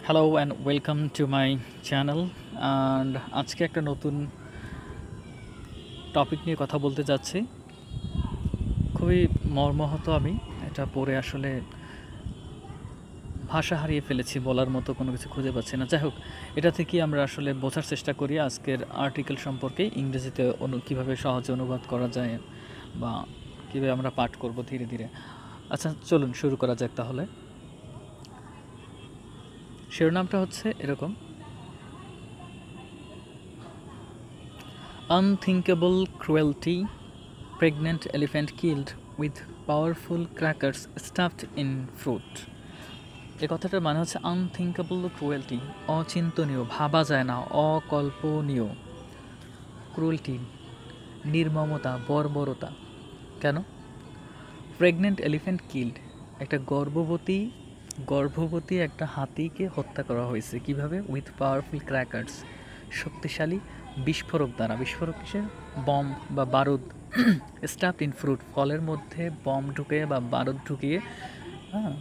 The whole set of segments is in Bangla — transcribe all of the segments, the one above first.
Hello and welcome to my channel. And আজকে একটা নতুন টপিক নিয়ে কথা বলতে যাচ্ছি। খুবই মর্মাহত আমি এটা পড়ে আসলে ভাষা হারিয়ে ফেলেছি, বলার মতো কোনো কিছু খুঁজে পাচ্ছি না। যাই হোক, এটা থেকেই আমরা আসলে বোঝার চেষ্টা করি আজকের আর্টিকেল সম্পর্কে ইংরেজিতে কীভাবে সহজে অনুবাদ করা যায় বা কীভাবে আমরা পাঠ করব ধীরে ধীরে। আচ্ছা, চলুন শুরু করা যাক তাহলে। শিরোনামটা হচ্ছে এরকম: Unthinkable cruelty, pregnant elephant killed with powerful crackers stuffed in fruit. এই কথাটার মানে হচ্ছে আনথিঙ্কেবল ক্রুয়েলটি, অচিন্তনীয়, ভাবা যায় না, অকল্পনীয়। ক্রুয়েলটি, নির্মমতা, বর্বরতা। কেন? প্রেগনেন্ট এলিফ্যান্ট কিল্ড, একটা গর্ভবতী একটা হাতিকে হত্যা করা হয়েছে। কিভাবে? উইথ পাওয়ারফুল ক্র্যাকার্স, শক্তিশালী বিস্ফোরক দ্বারা। বিস্ফোরক কিসের? বম বা বারুদ। স্টাফড ইন ফ্রুট, ফলের মধ্যে বম ঢুকিয়ে বা বারুদ ঢুকিয়ে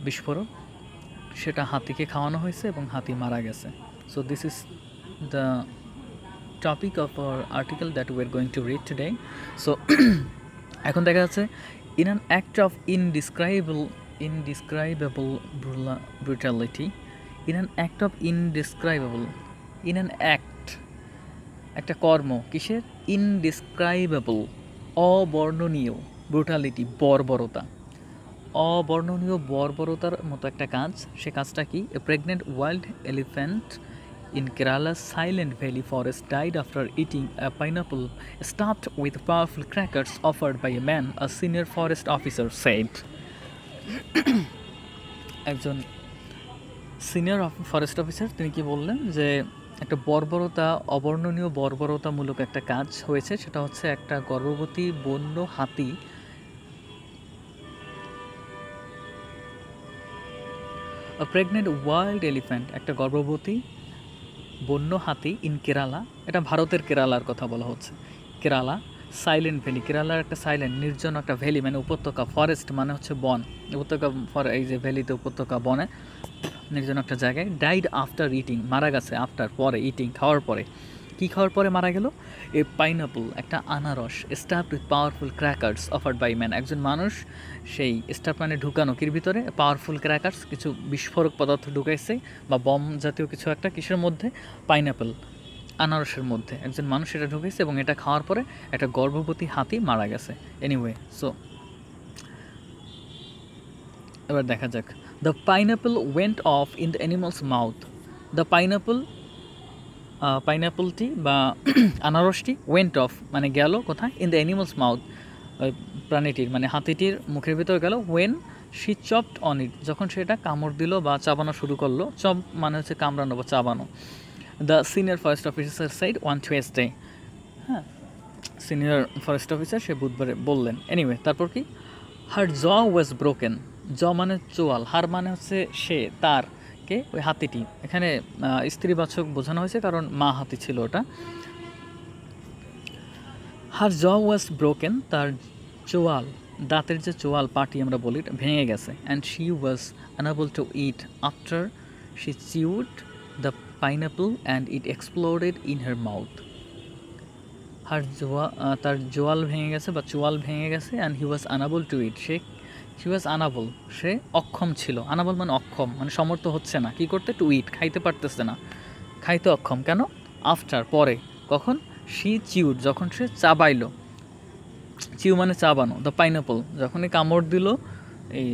বিস্ফোরক, সেটা হাতিকে খাওয়ানো হয়েছে এবং হাতি মারা গেছে। So this is the topic of our article that we are going to read today. So এখন দেখা যাচ্ছে, in an act of indescribable brutality, in an act of indescribable, in an act, একটা কর্ম, কিসের? ইনডিসক্রাইবেবল, অবর্ণনীয়, ব্রুটালিটি, বর্বরতা, অবর্ণনীয় বর্বরতার মতো একটা কাজ। সে কাজটা কি? A pregnant wild elephant in Kerala's Silent Valley forest died after eating a pineapple stuffed with powerful crackers offered by a man, a senior forest officer said. একজন সিনিয়র ফরেস্ট অফিসার তিনি কি বললেন যে একটা অবর্ণনীয় বর্বরতামূলক একটা কাজ হয়েছে। সেটা হচ্ছে একটা গর্ভবতী বন্য হাতি প্রেগনেন্ট ওয়াইল্ড এলিফ্যান্ট, একটা গর্ভবতী বন্য হাতি ইন কেরালা, এটা ভারতের কেরালার কথা বলা হচ্ছে। কেরালা সাইলেন্ট ভ্যালি, কেরালার একটা সাইলেন্ট নির্জন একটা ভ্যালি মানে উপত্যকা, ফরেস্ট মানে হচ্ছে বন, উপত্যকা, এই যে ভ্যালিতে উপত্যকা, বনে নির্জন একটা জায়গায়। ডাইড আফটার ইটিং, মারা গেছে। আফটার, পরে, ইটিং, খাওয়ার পরে। কী খাওয়ার পরে মারা গেল? এ পাইনাপল, একটা আনারস, stuffed with powerful crackers offered by man, একজন মানুষ সেই স্টাফ মানে ঢুকানো, কির ভিতরে? পাওয়ারফুল ক্র্যাকার্স, কিছু বিস্ফোরক পদার্থ ঢুকাইছে বা বম জাতীয় কিছু একটা, কিসের মধ্যে? পাইনাপল, আনারসের মধ্যে একজন মানুষ এটা ঢুকেছে এবং এটা খাওয়ার পরে একটা গর্ভবতী হাতি মারা গেছে। এনিওয়ে, সো এবার দেখা যাক। The pineapple went off in the animals mouth, the পাইনাপলটি বা আনারসটি ওয়েন্ট অফ মানে গেল কোথায়? ইন দ্য অ্যানিমালস মাউথ, প্রাণীটির মানে হাতিটির মুখের ভিতর গেল। When she chopped on it, যখন সেটা কামড় দিল বা চাবানো শুরু করলো। চপ মানে হচ্ছে কামড়ানো বা চাবানো। The senior forest officer said on Tuesday, হ্যাঁ, সিনিয়র ফরেস্ট অফিসার সে বুধবারে বললেন। এনিওয়ে, তারপর কি? হার জ ওয়াজ ব্রোকেন, জ মানে চোয়াল, হার মানে হচ্ছে সে, তার, কে? ওই হাতিটি। এখানে স্ত্রীবাচক বোঝানো হয়েছে কারণ মা হাতি ছিল ওটা। হার জ ওয়াজ ব্রোকেন, তার চোয়াল, দাঁতের যে চোয়াল, পাটি আমরা বলি, ভেঙে গেছে। And she was unable to eat after she chewed the pineapple and it exploded in her mouth. তার জোয়াল ভেঙে গেছে বা চোয়াল ভেঙে গেছে। And he was unable to eat, she was unable, সে অক্ষম ছিল। আনাবল মানে অক্ষম, মানে সমর্থ হচ্ছে না কি করতে? টু ইট, খাইতে পারতেছে না, খাইতে অক্ষম। কেন? আফটার, পরে। কখন? শি চিউড, যখন সে চাবাইলো, চিউ মানে চাবানো, দ্য পাইনাপল, যখনই কামড় দিল এই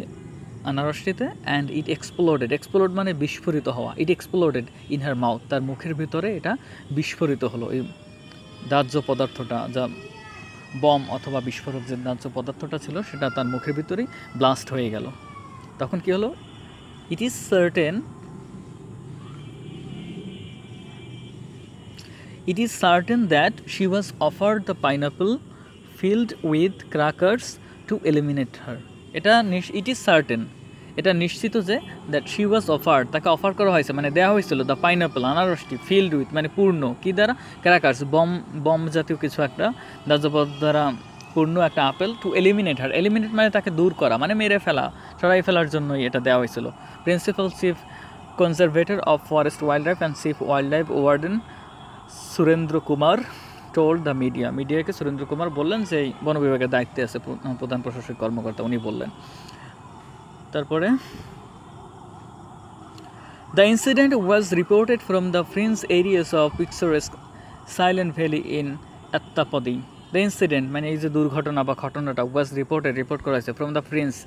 আনারসটিতে। অ্যান্ড ইট এক্সপ্লোড মানে বিস্ফোরিত হওয়া। ইট এক্সপ্লোডেড ইন হার মাউথ, তার মুখের ভিতরে এটা বিস্ফোরিত হলো। এই দাহ্য পদার্থটা, যা বম অথবা বিস্ফোরক যে দাহ্য পদার্থটা ছিল, সেটা তার মুখের ভিতরেই ব্লাস্ট হয়ে গেল। তখন কি হলো? It is certain that she was offered the pineapple filled with crackers two eliminate her. It is certain, এটা নিশ্চিত যে দ্যাট শি ওয়াজ অফার্ড, তাকে অফার করা হয়েছে মানে দেওয়া হয়েছিল, দ্য পাইনাপল, আনারসটি, ফিল্ড উইথ মানে পূর্ণ, কি দ্বারা? ক্র্যাকার্স, বম জাতীয় কিছু একটা দাহ্যপদ দ্বারা পূর্ণ একটা আপেল, টু এলিমিনেট হার। এলিমিনেট মানে তাকে দূর করা, মানে মেরে ফেলা, সরাই ফেলার জন্যই এটা দেওয়া হয়েছিল। Principal chief conservator of forest wildlife and chief wildlife warden Surendra Kumar told the media মিডিয়াকে সুরেন্দ্র কুমার বললেন যে বন বিভাগের দায়িত্বে আছে প্রধান প্রশাসনিক কর্মকর্তা, উনি বললেন। তারপরে the incident was reported from the fringe areas of picturesque Silent Valley in Attapodi. The incident মানে এই যে দুর্ঘটনা বা ঘটনাটা was রিপোর্ট করা হয়েছে from the fringe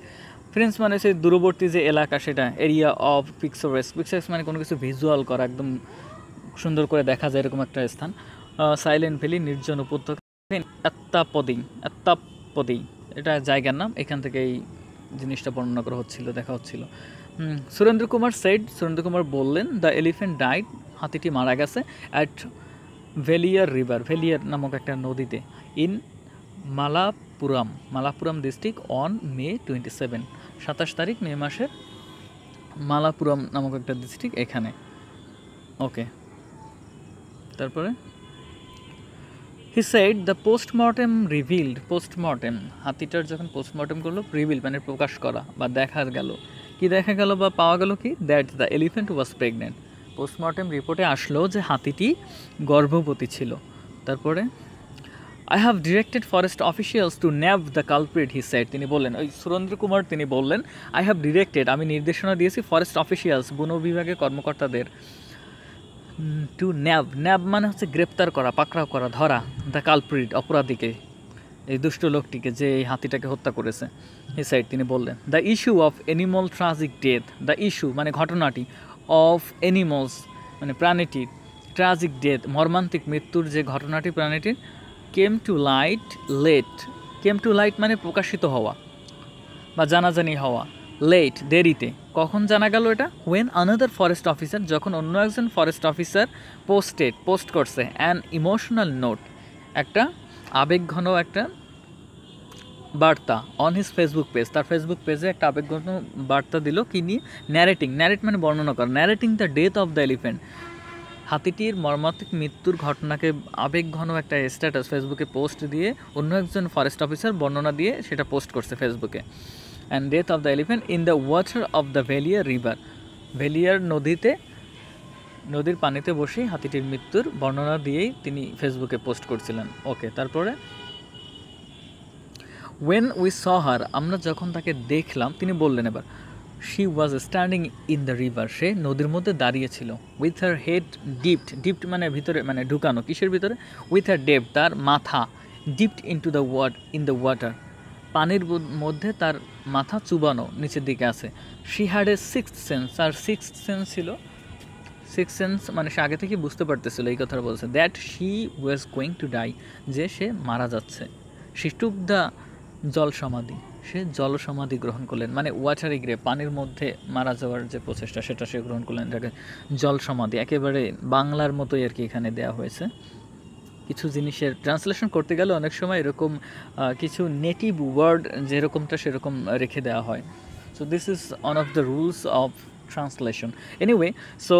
মানে সেই দূরবর্তী যে এলাকা, সেটা এরিয়া অফ পিকচারেস্ক মানে কোনো কিছু ভিজুয়াল করা, একদম সুন্দর করে দেখা যায় এরকম একটা স্থান। সাইলেন্ট ভ্যালি নির্জন উপত্যকা, আত্তাপদি এটা জায়গার নাম, এখান থেকে এই জিনিসটা বর্ণনা করা হচ্ছিল, দেখা হচ্ছিল। সুরেন্দ্র কুমার বললেন দ্য এলিফ্যান্ট ডাইড, হাতিটি মারা গেছে অ্যাট ভেলিয়ার রিভার, ভেলিয়ার নামক একটা নদীতে, ইন মালাপুরাম ডিস্ট্রিক্ট অন মে 27 তারিখ মে মাসের, মালাপুরাম নামক একটা ডিস্ট্রিক্ট এখানে। ওকে, তারপরে he said the postmortem revealed, হাতিটার যখন পোস্টমর্টেম করলো, রিভিল মানে প্রকাশ করা বা দেখা গেল বা পাওয়া গেল কি, that the elephant was pregnant. Postmortem রিপোর্টে আসলো যে হাতিটি গর্ভবতী ছিল। তারপরে I have directed forest officials to nab the culprit, he said. তিনি বললেন, ওই সুরেন্দ্র কুমার তিনি বললেন, I have directed, আমি নির্দেশনা দিয়েছি ফরেস্ট অফিসিয়ালস, বন বিভাগের কর্মকর্তাদের, টু ন্যাব মানে হচ্ছে গ্রেপ্তার করা, পাকড়াও করা, ধরা, দ্য কালপ্রিট অপরাধীকে, এই দুষ্ট লোকটিকে যে এই হাতিটাকে হত্যা করেছে। হি সাইড তিনি বললেন, the issue of animal tragic death, the issue মানে ঘটনাটি, অফ অ্যানিমালস মানে প্রাণীটির, ট্রাজিক ডেথ মর্মান্তিক মৃত্যুর যে ঘটনাটি প্রাণীটির, কেম টু লাইট মানে প্রকাশিত হওয়া বা জানাজানি হওয়া, লেট দেরিতে, কখন জানা গেল এটা, ওয়েন আনাদার ফরেস্ট অফিসার, যখন অন্য একজন ফরেস্ট অফিসার পোস্ট করছে অ্যান ইমোশনাল নোট, একটা আবেগঘন একটা বার্তা, অন হিজ ফেসবুক পেজ, তার ফেসবুক পেজে একটা আবেগঘন বার্তা দিল, কি নিয়ে, ন্যারেট মানে বর্ণনা করা, narrating the death of the elephant, হাতিটির মর্মান্তিক মৃত্যুর ঘটনাকে আবেগঘন একটা স্ট্যাটাস ফেসবুকে পোস্ট দিয়ে অন্য একজন ফরেস্ট অফিসার বর্ণনা দিয়ে সেটা পোস্ট করছে ফেসবুকে। And death of the elephant in the water of the Velliyar river, Velliyar নদীর পানিতে বসেই হাতিটির মৃত্যুর বর্ণনা দিয়েই তিনি ফেসবুকে পোস্ট করছিলেন। ওকে, তারপরে ওয়েন উই স হার, আমরা যখন তাকে দেখলাম, তিনি বললেন এবার, she was standing in the river, সে নদীর মধ্যে দাঁড়িয়েছিল, উইথ হার হেড ডিপড মানে ভিতরে মানে ঢুকানো, কিসের ভিতরে, উইথ হার ডেপ তার মাথা, ডিপড ইন দ্য ওয়াটার পানির মধ্যে তার মাথা চুবানো নিচের দিকে আছে। She had a sixth sense, আর সিক্সথ সেন্স ছিল, সিক্সথ সেন্স মানে সে আগে থেকে বুঝতে পারতেছিল, এই কথাটা বলছে, that she was going to die, যে সে মারা যাচ্ছে। শি টুক দ্য জল সমাধি, সে জলসমাধি গ্রহণ করলেন, মানে ওয়াটারি গ্রেভ, পানির মধ্যে মারা যাওয়ার যে প্রচেষ্টা সেটা সে গ্রহণ করলেন, এটাকে জল সমাধি, একেবারে বাংলার মতোই আর কি এখানে দেওয়া হয়েছে। কিছু জিনিসের ট্রান্সলেশন করতে গেলে অনেক সময় এরকম কিছু নেটিভ ওয়ার্ড যেরকমটা সেরকম রেখে দেওয়া হয়। So this is one of the rules of translation. Anyway, so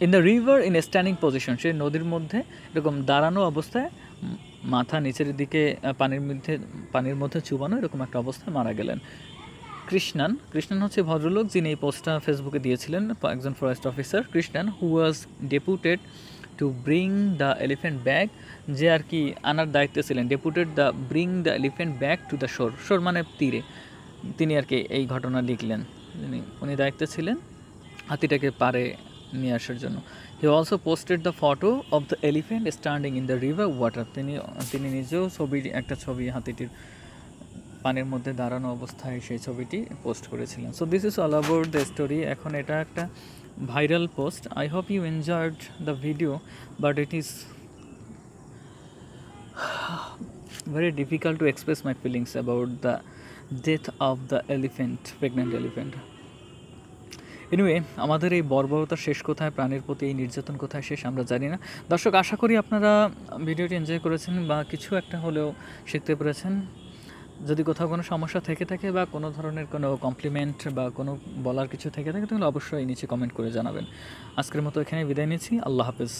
in the river in a standing position, সে নদীর মধ্যে এরকম দাঁড়ানো অবস্থায়, মাথা নিচের দিকে পানির মধ্যে চুবানো, এরকম একটা অবস্থায় মারা গেলেন। কৃষ্ণান হচ্ছে ভদ্রলোক যিনি এই পোস্টটা ফেসবুকে দিয়েছিলেন, একজন forest officer Krishnan, who was deputed to bring the elephant back, যে আর কি আনার দায়িত্বে ছিলেন, deputed the bring the elephant back to the শোর মানে তীরে, তিনি আর কি এই ঘটনা লিখলেন, উনি দায়িত্বে ছিলেন হাতিটাকে পারে নিয়ে আসার জন্য। He also posted the photo of the elephant standing in the river water, তিনি নিজেও একটা ছবি হাতিটির পানির মধ্যে দাঁড়ানো অবস্থায় সেই ছবিটি পোস্ট করেছিলেন। So this is all about the story. এখন এটা একটা viral post. I hope you enjoyed the video, but it is very difficult to express my feelings about the death of the pregnant elephant. Anyway, আমাদের এই বর্বরতা শেষ কোথায়, প্রাণীর প্রতি এই নির্যাতন কোথায় শেষ আমরা জানি না। দর্শক, আশা করি আপনারা ভিডিওটি এনজয় করেছেন বা কিছু একটা হলেও শিখতে পেরেছেন। যদি কোথাও কোনো সমস্যা থেকে থাকে বা কোনো ধরনের কোনো কমপ্লিমেন্ট বা কোনো বলার কিছু থেকে থাকে, তাহলে অবশ্যই নিচে কমেন্ট করে জানাবেন। আজকের মতো এখানে বিদায় নিচ্ছি। আল্লাহ হাফেজ।